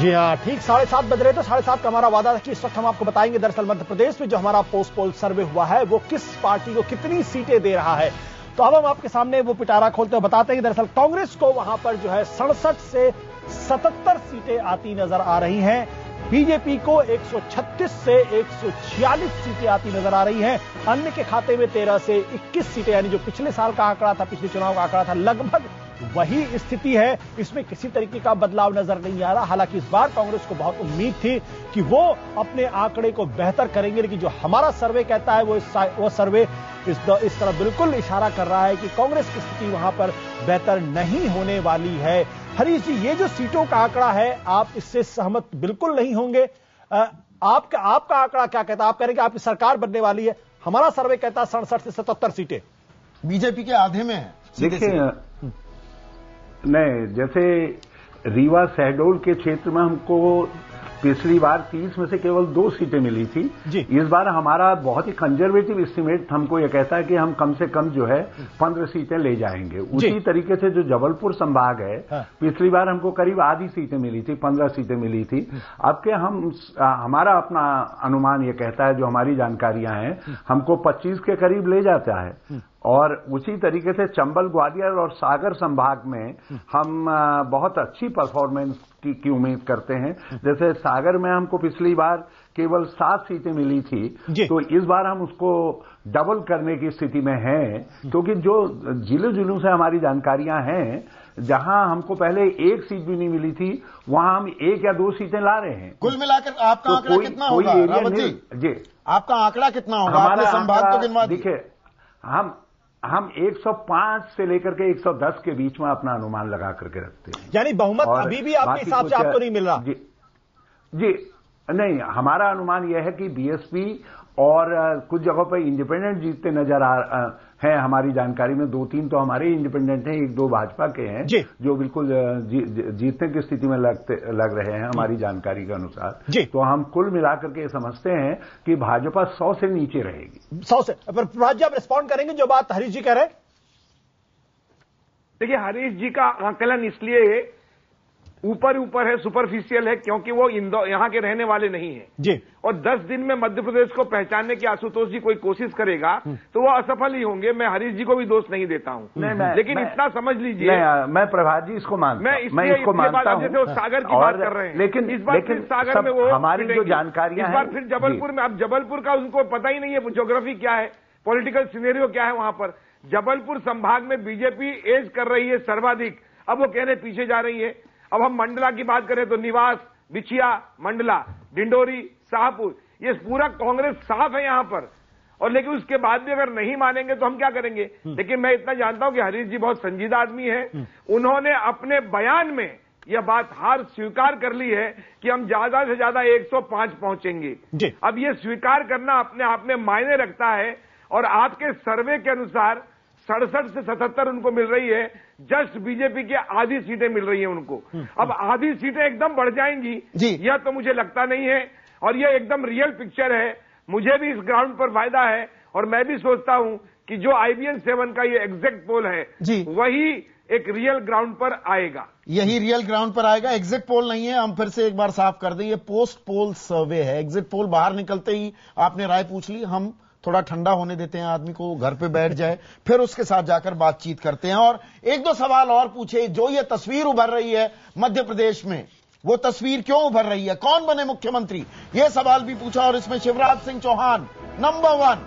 जी हाँ, ठीक 7:30 बज रहे थे। 7:30 का हमारा वादा था कि इस वक्त हम आपको बताएंगे दरअसल मध्य प्रदेश में जो हमारा पोस्ट पोल सर्वे हुआ है वो किस पार्टी को कितनी सीटें दे रहा है। तो अब हम आपके सामने वो पिटारा खोलते हुए बताते हैं कि दरअसल कांग्रेस को वहां पर जो है 67 से 77 सीटें आती नजर आ रही हैं। बीजेपी को 136 से 146 सीटें आती नजर आ रही हैं। अन्य के खाते में 13 से 21 सीटें, यानी जो पिछले साल का आंकड़ा था, पिछले चुनाव का आंकड़ा था, लगभग वही स्थिति है। इसमें किसी तरीके का बदलाव नजर नहीं आ रहा। हालांकि इस बार कांग्रेस को बहुत उम्मीद थी कि वो अपने आंकड़े को बेहतर करेंगे, लेकिन जो हमारा सर्वे कहता है वो सर्वे इस तरह बिल्कुल इशारा कर रहा है कि कांग्रेस की स्थिति वहां पर बेहतर नहीं होने वाली है। हरीश जी, ये जो सीटों का आंकड़ा है, आप इससे सहमत बिल्कुल नहीं होंगे। आपका आंकड़ा क्या कहता है? आप कह रहे हैं कि आपकी सरकार बनने वाली है। हमारा सर्वे कहता है 67 से 77 सीटें बीजेपी के आधे में है। देखिए, नहीं, जैसे रीवा शहडोल के क्षेत्र में हमको पिछली बार 30 में से केवल 2 सीटें मिली थी। इस बार हमारा बहुत ही कंजर्वेटिव एस्टीमेट हमको यह कहता है कि हम कम से कम जो है 15 सीटें ले जाएंगे। उसी तरीके से जो जबलपुर संभाग है, पिछली बार हमको करीब आधी सीटें मिली थी, 15 सीटें मिली थी। अब के हमारा अपना अनुमान यह कहता है, जो हमारी जानकारियां हैं, हमको 25 के करीब ले जाता है। और उसी तरीके से चंबल, ग्वालियर और सागर संभाग में हम बहुत अच्छी परफॉर्मेंस की उम्मीद करते हैं। जैसे सागर में हमको पिछली बार केवल 7 सीटें मिली थी, तो इस बार हम उसको डबल करने की स्थिति में हैं, क्योंकि जो जिलों से हमारी जानकारियां हैं, जहां हमको पहले 1 सीट भी नहीं मिली थी, वहां हम 1 या 2 सीटें ला रहे हैं। कुल मिलाकर आपका आंकड़ा कितना होगा रावत जी? आपका आंकड़ा कितना होगा? हमारा संभाग तो गिनवा देखिए, हम 105 से लेकर के 110 के बीच में अपना अनुमान लगा करके रखते हैं। यानी बहुमत अभी भी आपके हिसाब से आपको नहीं मिल रहा? जी नहीं, हमारा अनुमान यह है कि बीएसपी और कुछ जगहों पर इंडिपेंडेंट जीतते नजर हैं। हमारी जानकारी में 2-3 तो हमारे इंडिपेंडेंट हैं, 1-2 भाजपा के हैं, जो बिल्कुल जीतने की स्थिति में लग रहे हैं हमारी जानकारी के अनुसार। तो हम कुल मिलाकर के समझते हैं कि भाजपा 100 से नीचे रहेगी। 100 से। पर प्रभात जी, आप रिस्पॉन्ड करेंगे जो बात हरीश जी कह रहे हैं? देखिए, हरीश जी का आंकलन इसलिए ऊपर है, सुपरफिशियल है, क्योंकि वो यहां के रहने वाले नहीं है जी। और 10 दिन में मध्य प्रदेश को पहचानने की आशुतोष जी कोई कोशिश करेगा तो वो असफल ही होंगे। मैं हरीश जी को भी दोष नहीं देता हूं, लेकिन इतना समझ लीजिए, मैं प्रभात जी इसको मानता हूं। मैं इसको मानता हूं। जैसे वो सागर की बात कर रहे हैं, लेकिन इस बार फिर सागर में वो हमारी जो जानकारियां, इस बार फिर जबलपुर में, अब जबलपुर का उनको पता ही नहीं है ज्योग्राफी क्या है, पॉलिटिकल सिनेरियो क्या है वहां पर। जबलपुर संभाग में बीजेपी एज कर रही है सर्वाधिक, अब वो कहने पीछे जा रही है। अब हम मंडला की बात करें तो निवास, बिछिया, मंडला, डिंडोरी, शाहपुर, ये पूरा कांग्रेस साफ है यहां पर। और लेकिन उसके बाद भी अगर नहीं मानेंगे तो हम क्या करेंगे? लेकिन मैं इतना जानता हूं कि हरीश जी बहुत संजीदा आदमी है। उन्होंने अपने बयान में यह बात हार स्वीकार कर ली है कि हम ज्यादा से ज्यादा 105 पहुंचेंगे। अब ये स्वीकार करना अपने आप में मायने रखता है। और आपके सर्वे के अनुसार 67 से 77 उनको मिल रही है, जस्ट बीजेपी की आधी सीटें मिल रही हैं उनको। अब आधी सीटें एकदम बढ़ जाएंगी यह तो मुझे लगता नहीं है, और यह एकदम रियल पिक्चर है। मुझे भी इस ग्राउंड पर फायदा है, और मैं भी सोचता हूं कि जो IBN 7 का ये एग्जैक्ट पोल है वही एक रियल ग्राउंड पर आएगा। यही रियल ग्राउंड पर आएगा, एग्जिट पोल नहीं है। हम फिर से एक बार साफ कर दें, ये पोस्ट पोल सर्वे है। एग्जिट पोल बाहर निकलते ही आपने राय पूछ ली, हम थोड़ा ठंडा होने देते हैं आदमी को, घर पे बैठ जाए, फिर उसके साथ जाकर बातचीत करते हैं। और 1-2 सवाल और पूछे। जो ये तस्वीर उभर रही है मध्य प्रदेश में, वो तस्वीर क्यों उभर रही है? कौन बने मुख्यमंत्री? ये सवाल भी पूछा। और इसमें शिवराज सिंह चौहान नंबर 1,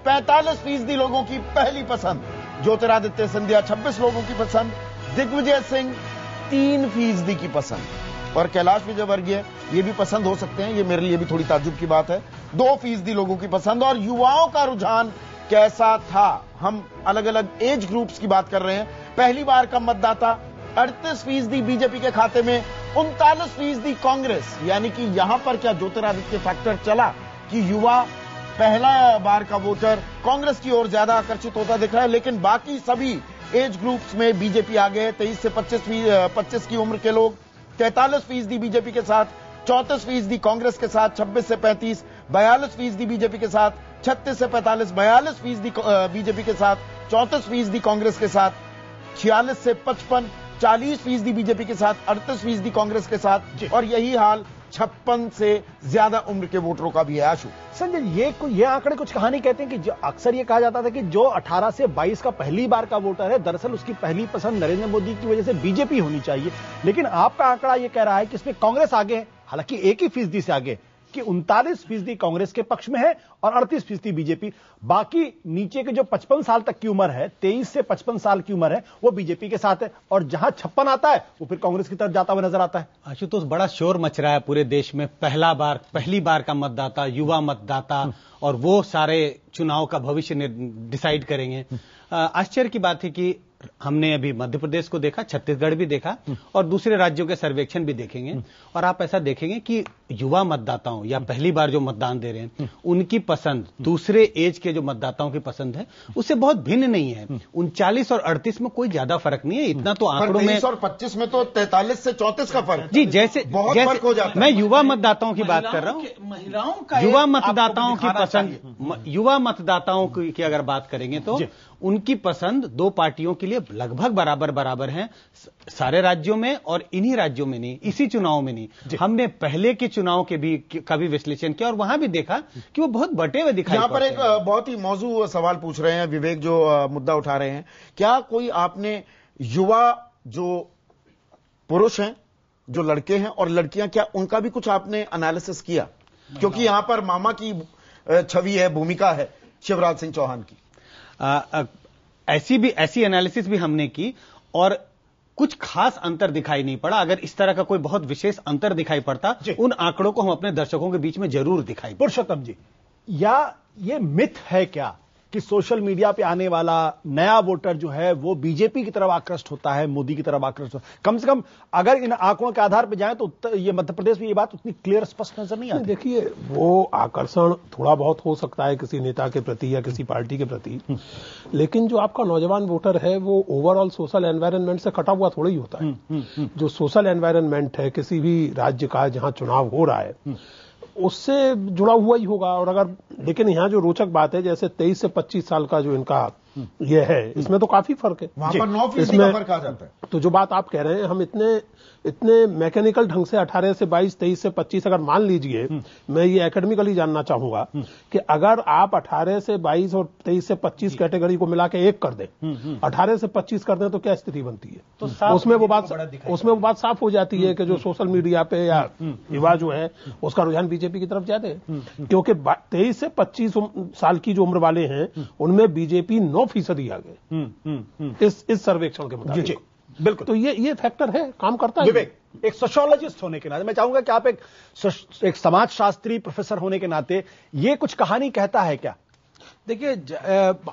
45% लोगों की पहली पसंद। ज्योतिरादित्य सिंधिया 26 लोगों की पसंद। दिग्विजय सिंह 3% की पसंद। और कैलाश विजयवर्गीय ये भी पसंद हो सकते हैं, ये मेरे लिए भी थोड़ी ताज्जुब की बात है, 2% लोगों की पसंद। और युवाओं का रुझान कैसा था? हम अलग अलग एज ग्रुप्स की बात कर रहे हैं। पहली बार का मतदाता 38% बीजेपी के खाते में, 39% कांग्रेस। यानी कि यहां पर क्या ज्योतिरादित्य फैक्टर चला कि युवा पहला बार का वोटर कांग्रेस की ओर ज्यादा आकर्षित होता दिख रहा है। लेकिन बाकी सभी एज ग्रुप्स में बीजेपी आगे है। 23 से 25 की उम्र के लोग 43% बीजेपी के साथ, 34% कांग्रेस के साथ, 26 से 35, 42% बीजेपी के साथ, 36 से 45, 42% बीजेपी के साथ, 34% कांग्रेस के साथ, 46 से 55, 40% बीजेपी के साथ, 38% कांग्रेस के साथ, और यही हाल 56 से ज्यादा उम्र के वोटरों का भी है। आशु संजय, ये आंकड़े कुछ कहानी कहते हैं कि अक्सर ये कहा जाता था कि जो 18 से 22 का पहली बार का वोटर है, दरअसल उसकी पहली पसंद नरेंद्र मोदी की वजह से बीजेपी होनी चाहिए। लेकिन आपका आंकड़ा ये कह रहा है कि इसमें कांग्रेस आगे है, हालांकि 1% से आगे, कि 39% कांग्रेस के पक्ष में है और 38% बीजेपी। बाकी नीचे के जो 55 साल तक की उम्र है, 23 से 55 साल की उम्र है, वो बीजेपी के साथ है, और जहां 56 आता है वो फिर कांग्रेस की तरफ जाता हुआ नजर आता है। आशुतोष, बड़ा शोर मच रहा है पूरे देश में, पहली बार का मतदाता, युवा मतदाता, और वो सारे चुनाव का भविष्य डिसाइड करेंगे। आश्चर्य की बात है कि हमने अभी मध्य प्रदेश को देखा, छत्तीसगढ़ भी देखा, और दूसरे राज्यों के सर्वेक्षण भी देखेंगे, और आप ऐसा देखेंगे कि युवा मतदाताओं या पहली बार जो मतदान दे रहे हैं, उनकी पसंद दूसरे एज के जो मतदाताओं की पसंद है उससे बहुत भिन्न नहीं है। 39 और 38 में कोई ज्यादा फर्क नहीं है, इतना तो आंकड़ों में। 23 और 25 में तो 43 से 34 का फर्क जी, जैसे फर्क हो जाता है। मैं युवा मतदाताओं की बात कर रहा हूं, महिलाओं का युवा मतदाताओं की पसंद, युवा मतदाताओं की अगर बात करेंगे तो उनकी पसंद दो पार्टियों के लिए लगभग बराबर है, सारे राज्यों में और इन्हीं राज्यों में नहीं, इसी चुनाव में नहीं। हमने पहले के चुनाव का भी विश्लेषण किया और वहां भी देखा कि वो बहुत बटे हुए दिखाई यहां पर एक बहुत ही मौजूद सवाल पूछ रहे हैं विवेक, जो मुद्दा उठा रहे हैं, क्या कोई आपने युवा जो पुरुष हैं, जो लड़के हैं और लड़कियां, क्या उनका भी कुछ आपने एनालिसिस किया? क्योंकि यहां पर मामा की छवि है, भूमिका है शिवराज सिंह चौहान की। ऐसी एनालिसिस भी हमने की और कुछ खास अंतर दिखाई नहीं पड़ा। अगर इस तरह का कोई बहुत विशेष अंतर दिखाई पड़ता, उन आंकड़ों को हम अपने दर्शकों के बीच में जरूर दिखाई। पुरुषोत्तम जी, या ये मिथ है क्या कि सोशल मीडिया पे आने वाला नया वोटर जो है वो बीजेपी की तरफ आकृष्ट होता है, मोदी की तरफ आकृष्ट होता है? कम से कम अगर इन आंकड़ों के आधार पर जाएं तो ये मध्य प्रदेश में ये बात उतनी क्लियर स्पष्ट नजर नहीं आती। देखिए, वो आकर्षण थोड़ा बहुत हो सकता है किसी नेता के प्रति या किसी पार्टी के प्रति, लेकिन जो आपका नौजवान वोटर है वो ओवरऑल सोशल एनवायरनमेंट से कटा हुआ थोड़ा ही होता है। जो सोशल एनवायरनमेंट है किसी भी राज्य का जहां चुनाव हो रहा है उससे जुड़ा हुआ ही होगा। और अगर, लेकिन यहाँ जो रोचक बात है, जैसे 23 से 25 साल का जो इनका ये है, इसमें तो काफी फर्क है, वहां पर 9% का फर्क आ जाता है। तो जो बात आप कह रहे हैं, हम इतने मैकेनिकल ढंग से 18 से 22, 23 से 25, अगर मान लीजिए, मैं ये एकेडमिकली जानना चाहूंगा कि अगर आप 18 से 22 और 23 से 25 कैटेगरी को मिला के एक कर दें, 18 से 25 कर दें, तो क्या स्थिति बनती है? तो उसमें वो बात साफ हो जाती है कि जो सोशल मीडिया पे या युवा जो है उसका रुझान बीजेपी की तरफ ज्यादा है, क्योंकि 23 से 25 साल की जो उम्र वाले हैं उनमें बीजेपी 9% आ गए इस सर्वेक्षण के मुताबिक। बिल्कुल, तो ये फैक्टर है, काम करता है। विवेक, एक सोशियोलॉजिस्ट होने के नाते मैं चाहूंगा कि आप एक समाजशास्त्री प्रोफेसर होने के नाते ये कुछ कहानी कहता है क्या? देखिए,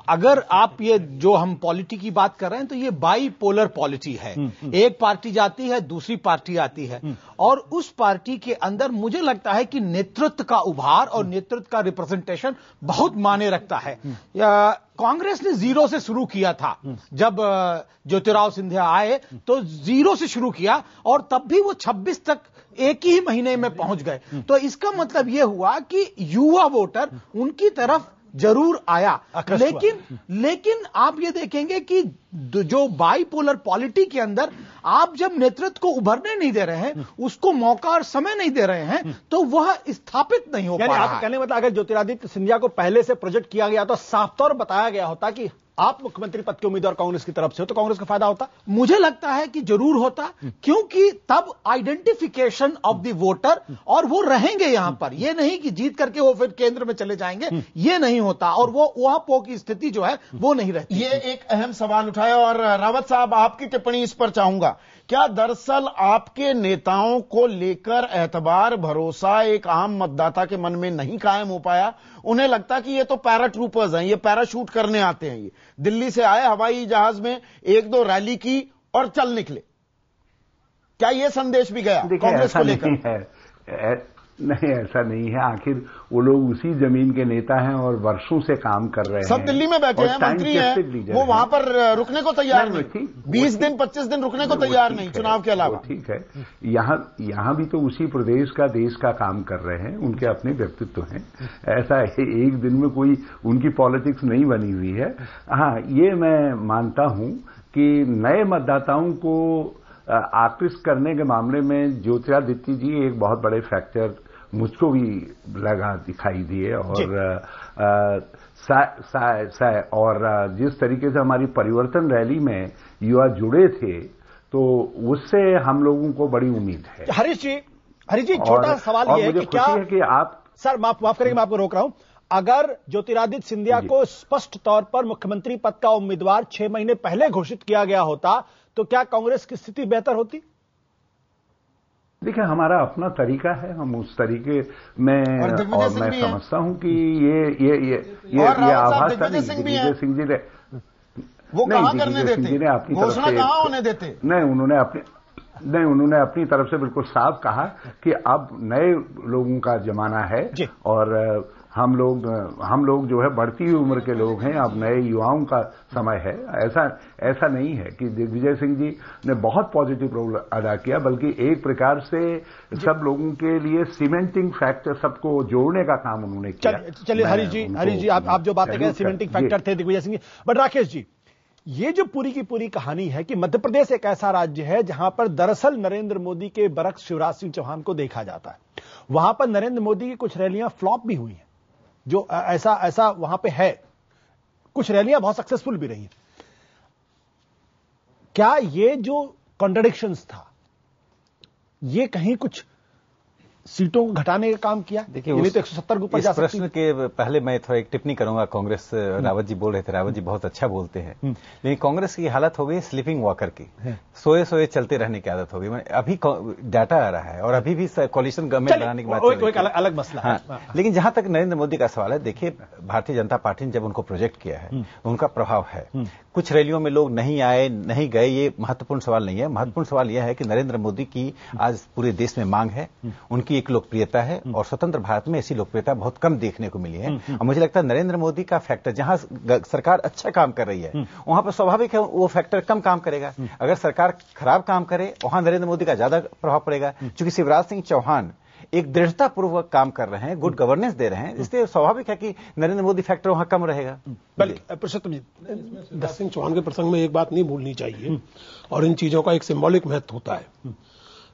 अगर आप ये जो हम पॉलिटी की बात कर रहे हैं तो ये बाईपोलर पॉलिटी है। एक पार्टी जाती है, दूसरी पार्टी आती है, और उस पार्टी के अंदर मुझे लगता है कि नेतृत्व का उभार और नेतृत्व का रिप्रेजेंटेशन बहुत मायने रखता है। कांग्रेस ने 0 से शुरू किया था, जब ज्योतिराव सिंधिया आए तो 0 से शुरू किया और तब भी वो 26 तक एक ही महीने में पहुंच गए। तो इसका मतलब यह हुआ कि युवा वोटर उनकी तरफ जरूर आया, लेकिन आप ये देखेंगे कि जो बाईपोलर पॉलिटी के अंदर आप जब नेतृत्व को उभरने नहीं दे रहे हैं, उसको मौका और समय नहीं दे रहे हैं, तो वह स्थापित नहीं हो पा रहा है। आप कहने मतलब अगर ज्योतिरादित्य सिंधिया को पहले से प्रोजेक्ट किया गया तो साफ तौर बताया गया होता कि आप मुख्यमंत्री पद के उम्मीदवार कांग्रेस की तरफ से हो तो कांग्रेस का फायदा होता। मुझे लगता है कि जरूर होता, क्योंकि तब आइडेंटिफिकेशन ऑफ द वोटर, और वो रहेंगे यहां पर, ये नहीं कि जीत करके वो फिर केंद्र में चले जाएंगे, ये नहीं होता, और वो वहां पो की स्थिति जो है वो नहीं रहती। ये एक अहम सवाल उठाया, और रावत साहब आपकी टिप्पणी इस पर चाहूंगा। क्या दरअसल आपके नेताओं को लेकर एतबार, भरोसा एक आम मतदाता के मन में नहीं कायम हो पाया? उन्हें लगता कि ये तो पैराट्रूपर्स हैं, ये पैराशूट करने आते हैं, ये दिल्ली से आए, हवाई जहाज में 1-2 रैली की और चल निकले। क्या ये संदेश भी गया कांग्रेस को लेकर? नहीं, ऐसा नहीं है। आखिर वो लोग उसी जमीन के नेता हैं और वर्षों से काम कर रहे हैं। सब दिल्ली में बैठे हैं, मंत्री हैं, वो वहां पर रुकने को तैयार नहीं, 20 दिन 25 दिन रुकने को तैयार नहीं चुनाव के अलावा। ठीक है, यहाँ भी तो उसी प्रदेश का, देश का काम कर रहे हैं, उनके अपने व्यक्तित्व हैं। ऐसा एक दिन में कोई उनकी पॉलिटिक्स नहीं बनी हुई है। हाँ, ये मैं मानता हूं कि नए मतदाताओं को आकृष्ट करने के मामले में ज्योतिरादित्य जी एक बहुत बड़े फैक्टर मुझको भी लगा दिखाई दिए। और जिस तरीके से हमारी परिवर्तन रैली में युवा जुड़े थे तो उससे हम लोगों को बड़ी उम्मीद है। हरीश जी छोटा सवाल ये है कि क्या है कि आप सर माफ करेंगे, मैं आपको रोक रहा हूं। अगर ज्योतिरादित्य सिंधिया को स्पष्ट तौर पर मुख्यमंत्री पद का उम्मीदवार 6 महीने पहले घोषित किया गया होता तो क्या कांग्रेस की स्थिति बेहतर होती? देखिए, हमारा अपना तरीका है, हम उस तरीके में और मैं समझता हूं कि ये आभास था। दिग्विजय सिंह जी ने वो कहां करने देते, घोषणा कहां होने देते? नहीं, उन्होंने अपनी तरफ से बिल्कुल साफ कहा कि अब नए लोगों का जमाना है और हम लोग जो है बढ़ती हुई उम्र के लोग हैं, अब नए युवाओं का समय है। ऐसा नहीं है कि दिग्विजय सिंह जी ने बहुत पॉजिटिव रोल अदा किया, बल्कि एक प्रकार से सब लोगों के लिए सीमेंटिंग फैक्टर, सबको जोड़ने का काम उन्होंने किया। चलिए हरीश जी आप जो बातें कहें सीमेंटिंग फैक्टर थे दिग्विजय सिंह जी। बट राकेश जी, ये जो पूरी की पूरी कहानी है कि मध्य प्रदेश एक ऐसा राज्य है जहां पर दरअसल नरेंद्र मोदी के बरक्स शिवराज सिंह चौहान को देखा जाता है। वहां पर नरेंद्र मोदी की कुछ रैलियां फ्लॉप भी हुई हैं, जो ऐसा वहां पे है। कुछ रैलियां बहुत सक्सेसफुल भी रही हैं। क्या ये जो कॉन्ट्रडिक्शंस था, ये कहीं कुछ सीटों को घटाने का काम किया? देखिए, तो 170 के ऊपर जा सकती है। प्रश्न के पहले मैं थोड़ा एक टिप्पणी करूंगा। कांग्रेस रावत जी बोल रहे थे, रावत जी बहुत अच्छा बोलते हैं, लेकिन कांग्रेस की हालत हो गई स्लीपिंग वॉकर की, सोए चलते रहने की आदत हो गई। अभी डाटा आ रहा है और अभी भी कोalition गवर्नमेंट बनाने की बात एक अलग मसला है। लेकिन जहां तक नरेंद्र मोदी का सवाल है, देखिए भारतीय जनता पार्टी ने जब उनको प्रोजेक्ट किया है, उनका प्रभाव है। कुछ रैलियों में लोग नहीं आए, नहीं गए, ये महत्वपूर्ण सवाल नहीं है। महत्वपूर्ण सवाल यह है कि नरेंद्र मोदी की आज पूरे देश में मांग है, उनकी एक लोकप्रियता है और स्वतंत्र भारत में ऐसी लोकप्रियता बहुत कम देखने को मिली है। और मुझे लगता है नरेंद्र मोदी का फैक्टर, जहां सरकार अच्छा काम कर रही है वहां पर स्वाभाविक है वो फैक्टर कम काम करेगा। अगर सरकार खराब काम करे वहां नरेंद्र मोदी का ज्यादा प्रभाव पड़ेगा। क्योंकि शिवराज सिंह चौहान एक दृढ़तापूर्वक काम कर रहे हैं, गुड गवर्नेंस दे रहे हैं, इसलिए स्वाभाविक है कि नरेंद्र मोदी फैक्टर वहां कम रहेगा। पुरुषोत्तम जी, शिवराज सिंह चौहान के प्रसंग में एक बात नहीं भूलनी चाहिए, और इन चीजों का एक सिंबॉलिक महत्व होता है।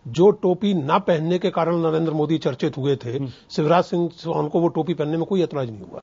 जो टोपी ना पहनने के कारण नरेंद्र मोदी चर्चित हुए थे, शिवराज सिंह चौहान को वो टोपी पहनने में कोई ऐतराज नहीं हुआ।